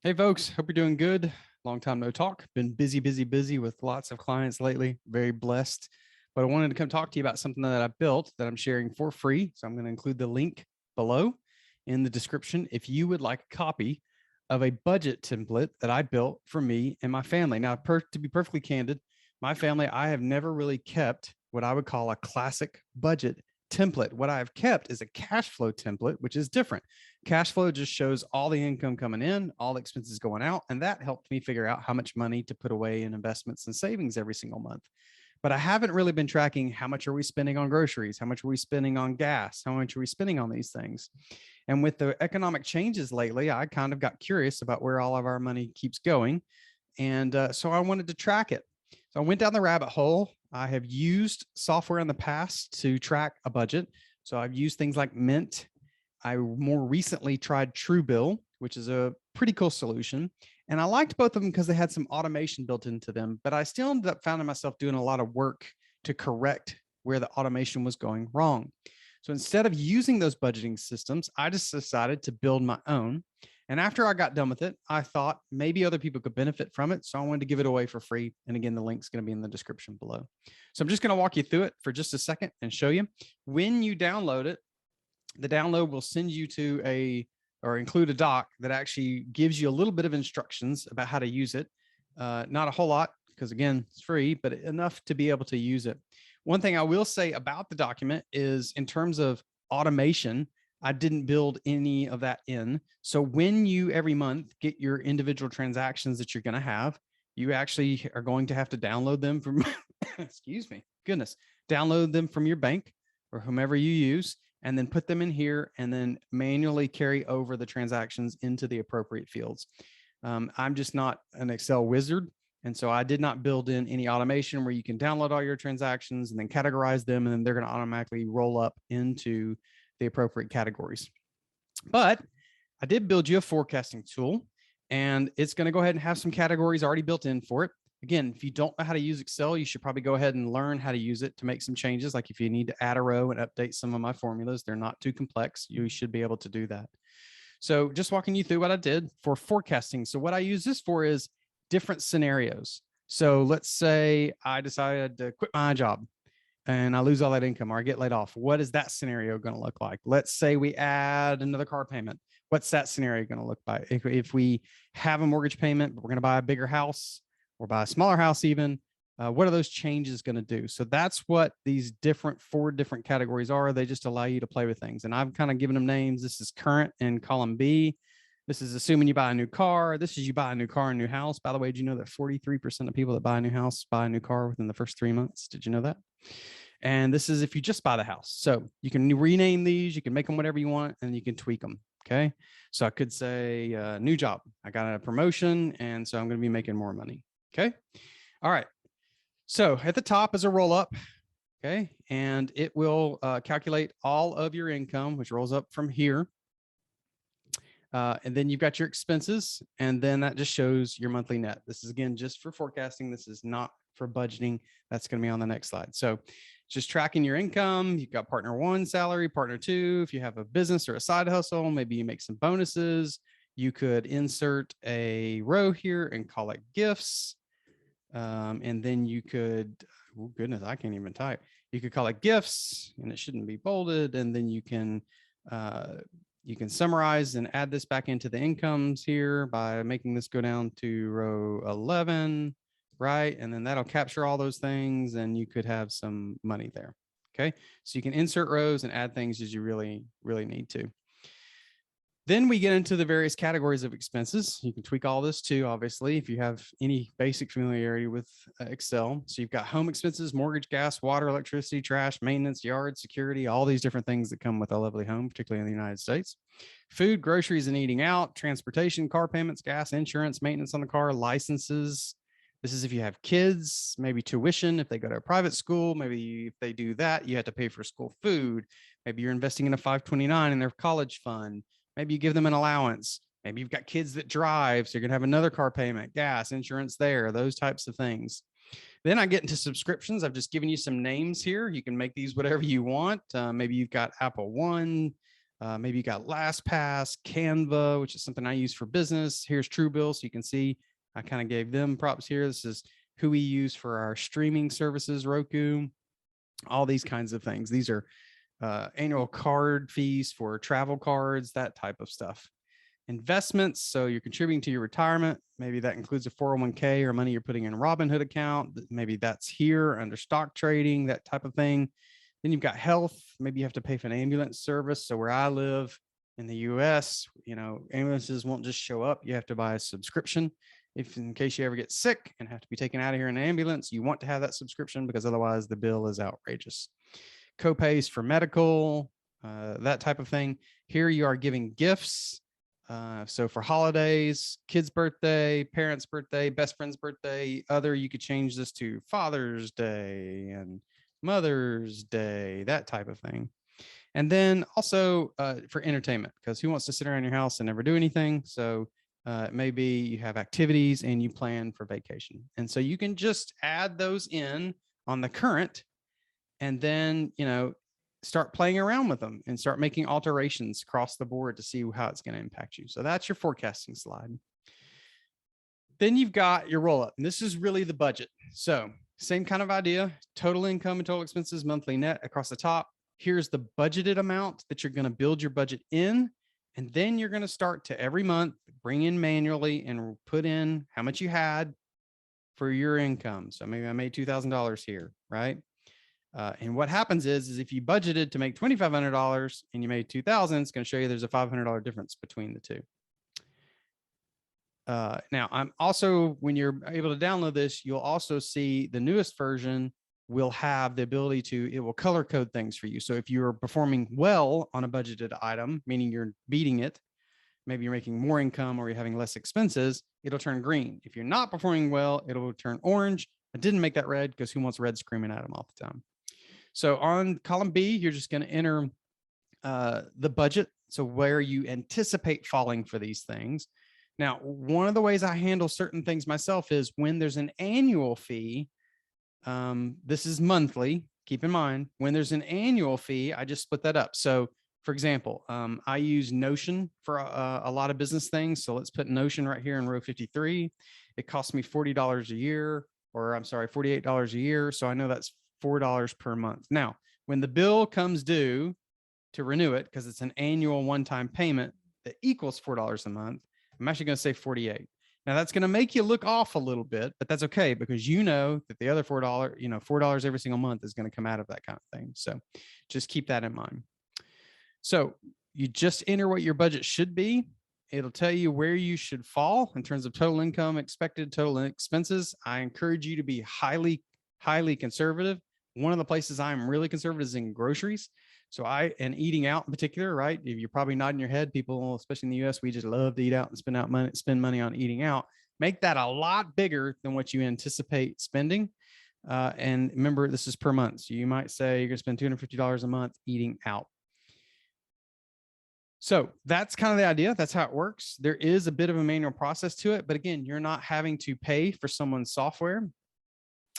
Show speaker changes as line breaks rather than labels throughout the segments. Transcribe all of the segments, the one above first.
Hey folks, hope you're doing good. Long time no talk. Been busy, busy, busy with lots of clients lately. Very blessed. But I wanted to come talk to you about something that I built that I'm sharing for free. So I'm going to include the link below in the description if you would like a copy of a budget template that I built for me and my family. Now, to be perfectly candid, my family, I have never really kept what I would call a classic budget template. What I've kept is a cash flow template, which is different. Cash flow just shows all the income coming in, all the expenses going out, and that helped me figure out how much money to put away in investments and savings every single month. But I haven't really been tracking how much are we spending on groceries, how much are we spending on gas, how much are we spending on these things. And with the economic changes lately, I kind of got curious about where all of our money keeps going. And so I wanted to track it. So I went down the rabbit hole. I have used software in the past to track a budget. So I've used things like Mint. I more recently tried Truebill, which is a pretty cool solution. And I liked both of them because they had some automation built into them, but I still ended up finding myself doing a lot of work to correct where the automation was going wrong. So instead of using those budgeting systems, I just decided to build my own. And after I got done with it, I thought maybe other people could benefit from it. So I wanted to give it away for free. And again, the link's going to be in the description below. So I'm just going to walk you through it for just a second and show you. When you download it, the download will send you to or include a doc that actually gives you a little bit of instructions about how to use it. Not a whole lot, because again, it's free, but enough to be able to use it. One thing I will say about the document is in terms of automation, I didn't build any of that in. So when you every month get your individual transactions that you're going to have, you actually are going to have to download them from, excuse me, goodness, download them from your bank or whomever you use, and then put them in here and then manually carry over the transactions into the appropriate fields. I'm just not an Excel wizard. And so I did not build in any automation where you can download all your transactions and then categorize them, and then they're going to automatically roll up into the appropriate categories. But I did build you a forecasting tool, and it's going to go ahead and have some categories already built in for it. Again, if you don't know how to use Excel, you should probably go ahead and learn how to use it to make some changes. Like if you need to add a row and update some of my formulas, they're not too complex. You should be able to do that. So just walking you through what I did for forecasting. So what I use this for is different scenarios. So let's say I decided to quit my job and I lose all that income or I get laid off. What is that scenario going to look like? Let's say we add another car payment. What's that scenario going to look like? If we have a mortgage payment, but we're going to buy a bigger house or buy a smaller house even, what are those changes going to do? So that's what these four different categories are. They just allow you to play with things. And I've kind of given them names. This is current in column B. This is assuming you buy a new car. This is you buy a new car and new house. By the way, did you know that 43% of people that buy a new house buy a new car within the first 3 months? Did you know that? And this is if you just buy the house. So you can rename these, you can make them whatever you want, and you can tweak them. Okay. So I could say new job. I got a promotion, and so I'm going to be making more money. Okay. All right. So at the top is a roll up. Okay. And it will calculate all of your income, which rolls up from here. And then you've got your expenses, and then that just shows your monthly net. This is again just for forecasting. This is not for budgeting. That's going to be on the next slide. So just tracking your income. You've got partner one salary, partner two. If you have a business or a side hustle, maybe you make some bonuses. You could insert a row here and call it gifts. And then you could, oh goodness, I can't even type. You could call it gifts, and it shouldn't be bolded. And then you can summarize and add this back into the incomes here by making this go down to row 11, right? And then that'll capture all those things, and you could have some money there. Okay. So you can insert rows and add things as you really, really need to. Then we get into the various categories of expenses. You can tweak all this too, obviously, if you have any basic familiarity with Excel. So you've got home expenses, mortgage, gas, water, electricity, trash, maintenance, yard, security, all these different things that come with a lovely home, particularly in the United States. Food, groceries, and eating out, transportation, car payments, gas, insurance, maintenance on the car, licenses. This is if you have kids, maybe tuition, if they go to a private school, maybe if they do that, you have to pay for school food. Maybe you're investing in a 529 in their college fund. Maybe you give them an allowance. Maybe you've got kids that drive, so you're going to have another car payment, gas, insurance there, those types of things. Then I get into subscriptions. I've just given you some names here. You can make these whatever you want. Maybe you've got Apple One, Maybe you got LastPass, Canva, which is something I use for business. Here's Truebill, so you can see I kind of gave them props here. This is who we use for our streaming services, Roku, all these kinds of things. These are annual card fees for travel cards, that type of stuff. Investments, so you're contributing to your retirement. Maybe that includes a 401k or money you're putting in a Robinhood account. Maybe that's here under stock trading, that type of thing. Then you've got health. Maybe you have to pay for an ambulance service. So where I live in the US, ambulances won't just show up. You have to buy a subscription. If in case you ever get sick and have to be taken out of here in an ambulance, you want to have that subscription because otherwise the bill is outrageous. Co-pays for medical, that type of thing. Here you are giving gifts. So for holidays, kid's birthday, parent's birthday, best friend's birthday, you could change this to Father's Day and Mother's Day, that type of thing. And then also for entertainment, because who wants to sit around your house and never do anything? So maybe you have activities and you plan for vacation. And so you can just add those in on the current and then, start playing around with them and start making alterations across the board to see how it's going to impact you. So that's your forecasting slide. Then you've got your roll up, and this is really the budget. So same kind of idea, total income and total expenses, monthly net across the top. Here's the budgeted amount that you're going to build your budget in. And then you're going to start to every month bring in manually and put in how much you had for your income. So maybe I made $2,000 here, right? And what happens is if you budgeted to make $2,500 and you made $2,000, it's going to show you there's a $500 difference between the two. Now, I'm also, when you're able to download this, you'll also see the newest version will have the ability it will color code things for you. So if you're performing well on a budgeted item, meaning you're beating it, maybe you're making more income or you're having less expenses, it'll turn green. If you're not performing well, it'll turn orange. I didn't make that red because who wants red screaming at them all the time? So on column B, you're just going to enter the budget. So where you anticipate falling for these things. Now, one of the ways I handle certain things myself is when there's an annual fee, this is monthly, keep in mind, when there's an annual fee, I just split that up. So for example, I use Notion for a lot of business things. So let's put Notion right here in row 53. It costs me $40 a year, or I'm sorry, $48 a year. So I know that's $4 per month. Now, when the bill comes due to renew it, because it's an annual one-time payment that equals $4 a month, I'm actually going to say 48. Now that's going to make you look off a little bit, but that's okay because you know that the other $4, $4 every single month is going to come out of that kind of thing. So just keep that in mind. So you just enter what your budget should be. It'll tell you where you should fall in terms of total income, expected total expenses. I encourage you to be highly, highly conservative. One of the places I'm really conservative is in groceries. So and eating out in particular, right? If you're probably nodding your head, people, especially in the US, we just love to eat out and spend money on eating out. Make that a lot bigger than what you anticipate spending. And remember, this is per month. So you might say you're gonna spend $250 a month eating out. So that's kind of the idea. That's how it works. There is a bit of a manual process to it, but again, you're not having to pay for someone's software.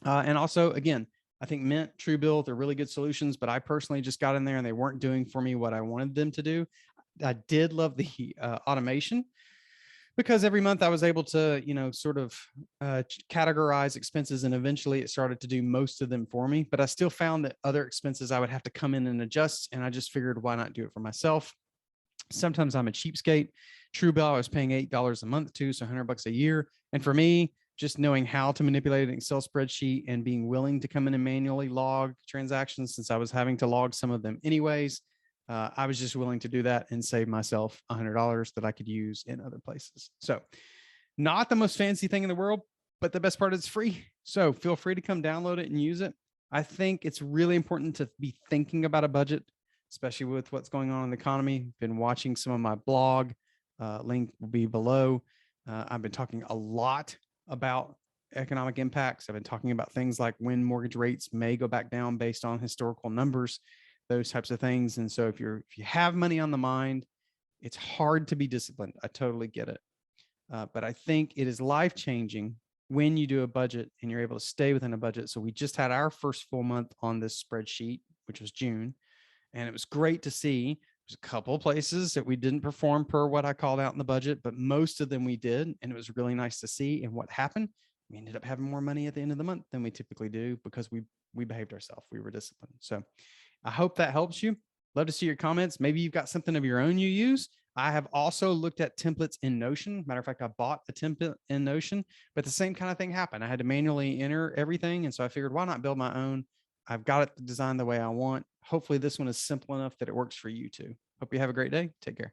And also, again, I think Mint, Truebill, they're really good solutions, but I personally just got in there and they weren't doing for me what I wanted them to do. I did love the automation because every month I was able to, sort of categorize expenses, and eventually it started to do most of them for me. But I still found that other expenses I would have to come in and adjust, and I just figured, why not do it for myself? Sometimes I'm a cheapskate. Truebill, I was paying $8 a month too, so $100 a year. And for me, just knowing how to manipulate an Excel spreadsheet and being willing to come in and manually log transactions, since I was having to log some of them anyways, I was just willing to do that and save myself $100 that I could use in other places. So not the most fancy thing in the world, but the best part is it's free. So feel free to come download it and use it. I think it's really important to be thinking about a budget, especially with what's going on in the economy. Been watching some of my blog, link will be below. I've been talking a lot about economic impacts. I've been talking about things like when mortgage rates may go back down based on historical numbers, those types of things. And so if you have money on the mind, it's hard to be disciplined. I totally get it. But I think it is life-changing when you do a budget and you're able to stay within a budget. So we just had our first full month on this spreadsheet, which was June. And it was great to see There's a couple of places that we didn't perform per what I called out in the budget, but most of them we did. And it was really nice to see. And what happened? We ended up having more money at the end of the month than we typically do because we behaved ourselves. We were disciplined. So I hope that helps you. Love to see your comments. Maybe you've got something of your own you use. I have also looked at templates in Notion. Matter of fact, I bought a template in Notion, but the same kind of thing happened. I had to manually enter everything. And so I figured, why not build my own? I've got it designed the way I want. Hopefully this one is simple enough that it works for you too. Hope you have a great day. Take care.